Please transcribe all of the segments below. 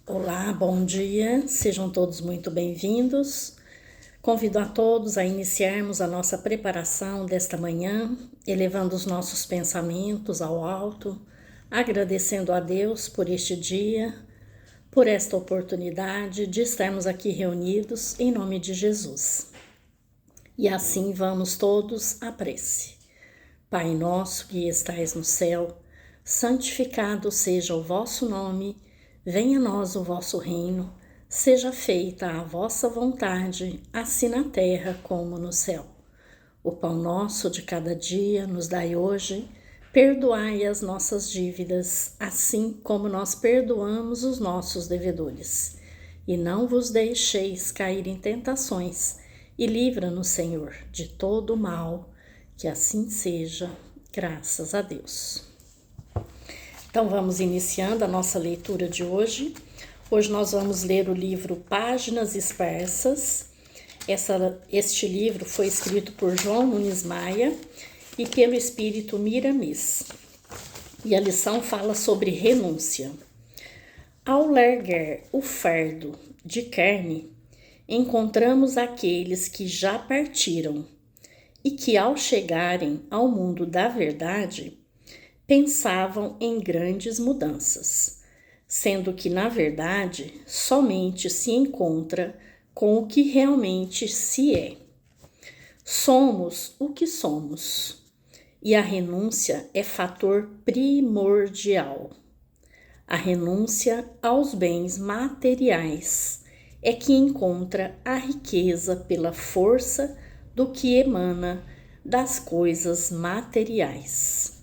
Olá, bom dia, sejam todos muito bem-vindos. Convido a todos a iniciarmos a nossa preparação desta manhã, elevando os nossos pensamentos ao alto, agradecendo a Deus por este dia, por esta oportunidade de estarmos aqui reunidos em nome de Jesus. E assim vamos todos à prece. Pai nosso que estais no céu, santificado seja o vosso nome. Venha a nós o vosso reino, seja feita a vossa vontade, assim na terra como no céu. O pão nosso de cada dia nos dai hoje, perdoai as nossas dívidas, assim como nós perdoamos os nossos devedores. E não vos deixeis cair em tentações, e livra-nos, Senhor, de todo o mal, que assim seja, graças a Deus. Então vamos iniciando a nossa leitura de hoje. Hoje nós vamos ler o livro Páginas Dispersas. Este livro foi escrito por João Nunes Maia e pelo espírito Miramês. E a lição fala sobre renúncia. Ao largar o fardo de carne, encontramos aqueles que já partiram e que ao chegarem ao mundo da verdade, pensavam em grandes mudanças, sendo que, na verdade, somente se encontra com o que realmente se é. Somos o que somos, e a renúncia é fator primordial. A renúncia aos bens materiais é que encontra a riqueza pela força do que emana das coisas materiais.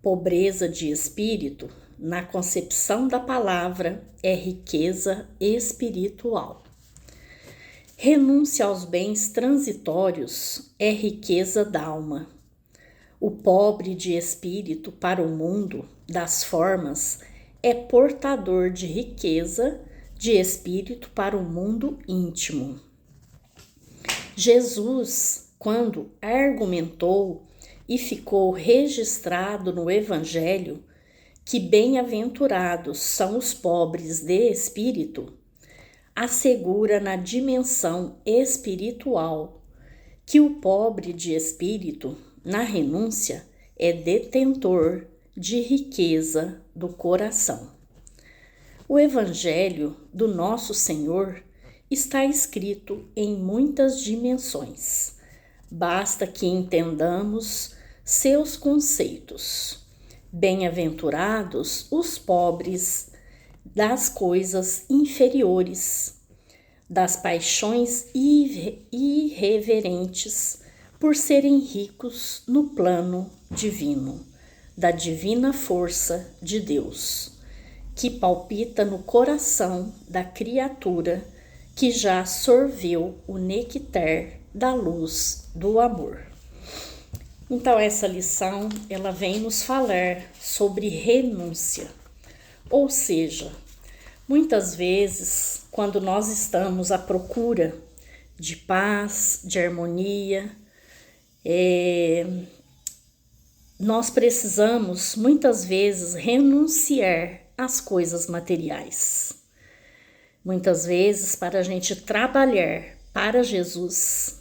Pobreza de espírito, na concepção da palavra, é riqueza espiritual. Renúncia aos bens transitórios é riqueza d'alma. O pobre de espírito para o mundo das formas é portador de riqueza de espírito para o mundo íntimo. Jesus, quando argumentou e ficou registrado no Evangelho que bem-aventurados são os pobres de espírito, assegura na dimensão espiritual que o pobre de espírito, na renúncia, é detentor de riqueza do coração. O Evangelho do Nosso Senhor está escrito em muitas dimensões. Basta que entendamos seus conceitos. Bem-aventurados os pobres das coisas inferiores, das paixões irreverentes, por serem ricos no plano divino, da divina força de Deus, que palpita no coração da criatura que já sorveu o néctar da luz do amor. Então essa lição, ela vem nos falar sobre renúncia. Ou seja, muitas vezes, quando nós estamos à procura de paz, de harmonia, nós precisamos muitas vezes renunciar às coisas materiais. Muitas vezes, para a gente trabalhar para Jesus,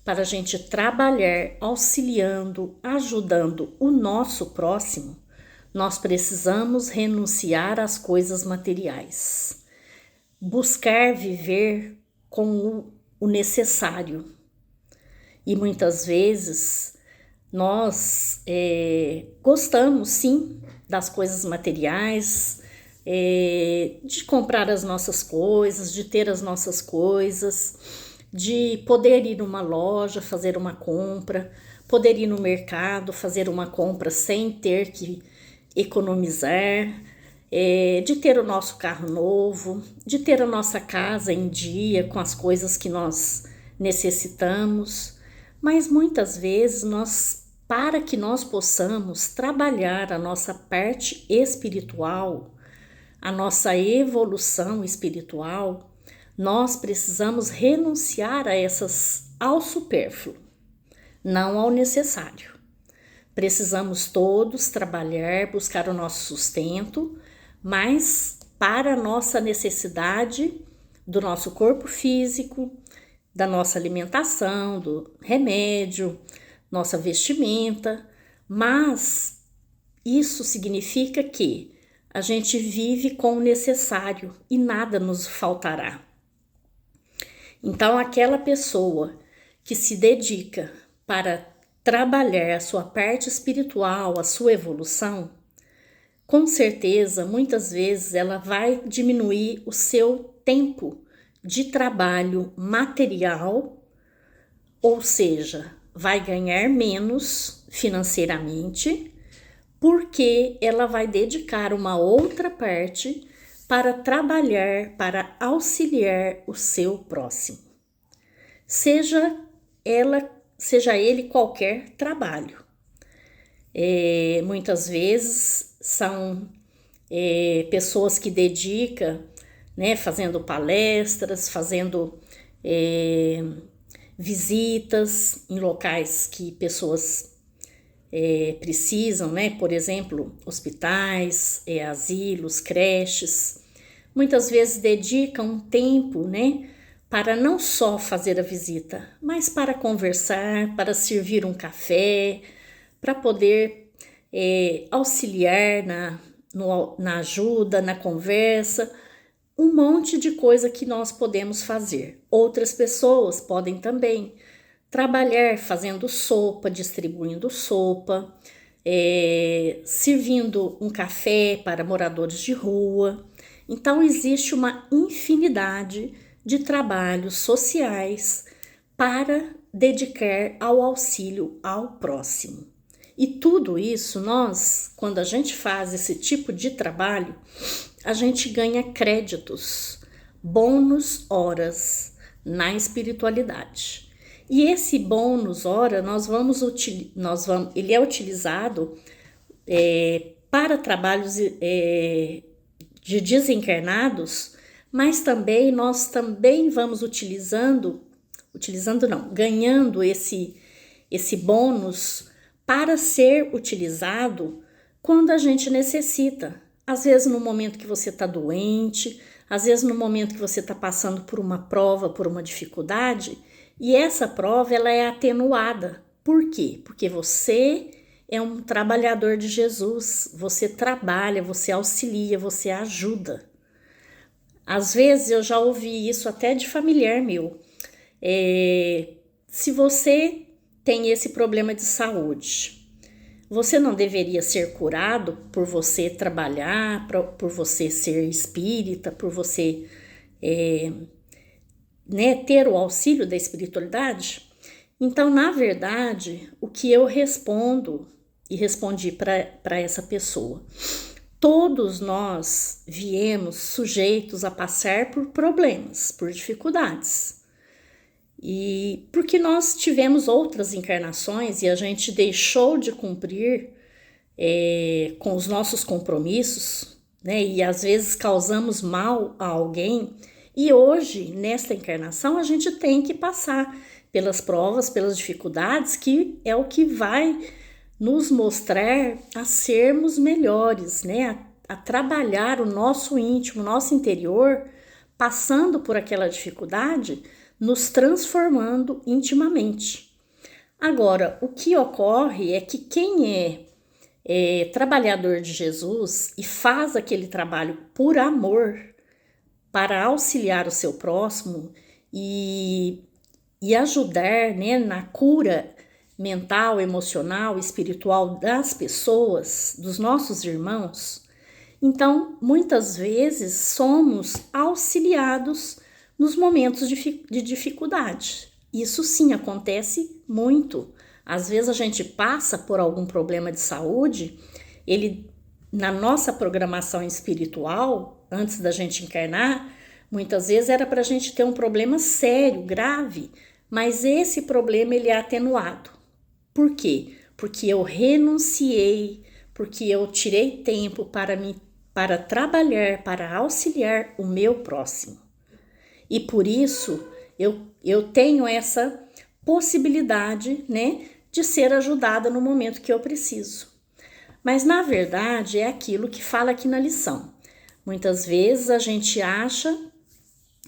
para a gente trabalhar auxiliando, ajudando o nosso próximo, nós precisamos renunciar às coisas materiais. Buscar viver com o necessário. E muitas vezes nós gostamos sim das coisas materiais, de comprar as nossas coisas, de ter as nossas coisas, de poder ir numa loja, fazer uma compra, poder ir no mercado, fazer uma compra sem ter que economizar, de ter o nosso carro novo, de ter a nossa casa em dia com as coisas que nós necessitamos. Mas muitas vezes para que nós possamos trabalhar a nossa parte espiritual, a nossa evolução espiritual, nós precisamos renunciar ao supérfluo, não ao necessário. Precisamos todos trabalhar, buscar o nosso sustento, mas para a nossa necessidade do nosso corpo físico, da nossa alimentação, do remédio, nossa vestimenta, mas isso significa que a gente vive com o necessário e nada nos faltará. Então, aquela pessoa que se dedica para trabalhar a sua parte espiritual, a sua evolução, com certeza, muitas vezes ela vai diminuir o seu tempo de trabalho material, ou seja, vai ganhar menos financeiramente, porque ela vai dedicar uma outra parte para trabalhar, para auxiliar o seu próximo. Seja ele qualquer trabalho. Muitas vezes são pessoas que dedicam, né, fazendo palestras, fazendo visitas em locais que pessoas precisam, né? Por exemplo, hospitais, asilos, creches. Muitas vezes dedicam um tempo, né, para não só fazer a visita, mas para conversar, para servir um café, para poder auxiliar na ajuda, na conversa, um monte de coisa que nós podemos fazer. Outras pessoas podem também trabalhar fazendo sopa, distribuindo sopa, servindo um café para moradores de rua. Então, existe uma infinidade de trabalhos sociais para dedicar ao auxílio ao próximo. E tudo isso, quando a gente faz esse tipo de trabalho, a gente ganha créditos, bônus horas na espiritualidade. E esse bônus hora ele é utilizado para trabalhos de desencarnados, mas também nós também vamos ganhando esse bônus para ser utilizado quando a gente necessita. Às vezes no momento que você está doente, às vezes no momento que você está passando por uma prova, por uma dificuldade, e essa prova ela é atenuada. Por quê? Porque você é um trabalhador de Jesus, você trabalha, você auxilia, você ajuda. Às vezes eu já ouvi isso até de familiar meu. Se você tem esse problema de saúde, você não deveria ser curado por você trabalhar, por você ser espírita, por você ter o auxílio da espiritualidade? Então, na verdade, o que eu respondi para essa pessoa: todos nós viemos sujeitos a passar por problemas, por dificuldades. E porque nós tivemos outras encarnações e a gente deixou de cumprir com os nossos compromissos, né? E às vezes causamos mal a alguém. E hoje, nesta encarnação, a gente tem que passar pelas provas, pelas dificuldades, que é o que vai nos mostrar a sermos melhores, né? A trabalhar o nosso íntimo, o nosso interior, passando por aquela dificuldade, nos transformando intimamente. Agora, o que ocorre é que quem é trabalhador de Jesus e faz aquele trabalho por amor, para auxiliar o seu próximo e ajudar, né, na cura mental, emocional, espiritual das pessoas, dos nossos irmãos, então muitas vezes somos auxiliados nos momentos de dificuldade. Isso sim acontece muito. Às vezes a gente passa por algum problema de saúde, na nossa programação espiritual, antes da gente encarnar, muitas vezes era para a gente ter um problema sério, grave, mas esse problema ele é atenuado. Por quê? Porque eu renunciei, porque eu tirei tempo para trabalhar, para auxiliar o meu próximo. E por isso eu tenho essa possibilidade, né, de ser ajudada no momento que eu preciso. Mas na verdade é aquilo que fala aqui na lição. Muitas vezes a gente acha,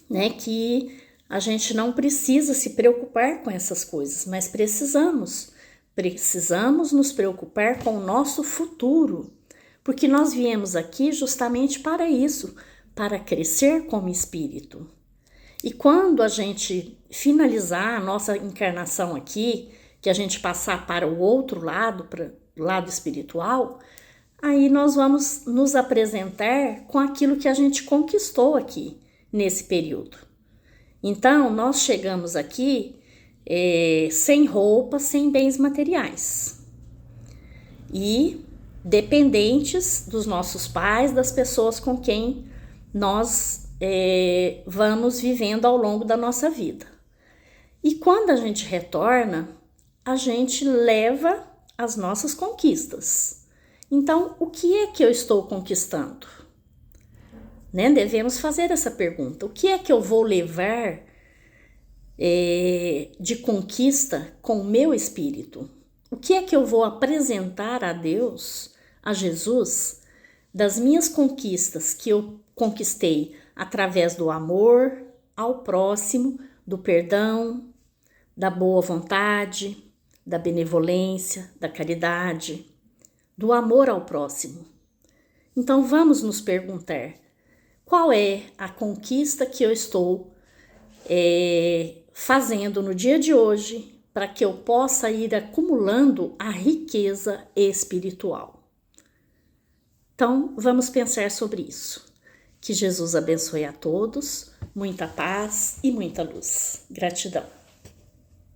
né, que a gente não precisa se preocupar com essas coisas, mas precisamos. Precisamos nos preocupar com o nosso futuro, porque nós viemos aqui justamente para isso, para crescer como espírito. E quando a gente finalizar a nossa encarnação aqui, que a gente passar para o outro lado, para o lado espiritual, aí nós vamos nos apresentar com aquilo que a gente conquistou aqui nesse período. Então, nós chegamos aqui sem roupa, sem bens materiais e dependentes dos nossos pais, das pessoas com quem nós vamos vivendo ao longo da nossa vida. E quando a gente retorna, a gente leva as nossas conquistas. Então, o que é que eu estou conquistando? Né? Devemos fazer essa pergunta. O que é que eu vou levar de conquista com o meu espírito? O que é que eu vou apresentar a Deus, a Jesus, das minhas conquistas que eu conquistei através do amor ao próximo, do perdão, da boa vontade, da benevolência, da caridade, do amor ao próximo. Então vamos nos perguntar, qual é a conquista que eu estou fazendo no dia de hoje para que eu possa ir acumulando a riqueza espiritual? Então vamos pensar sobre isso. Que Jesus abençoe a todos, muita paz e muita luz. Gratidão.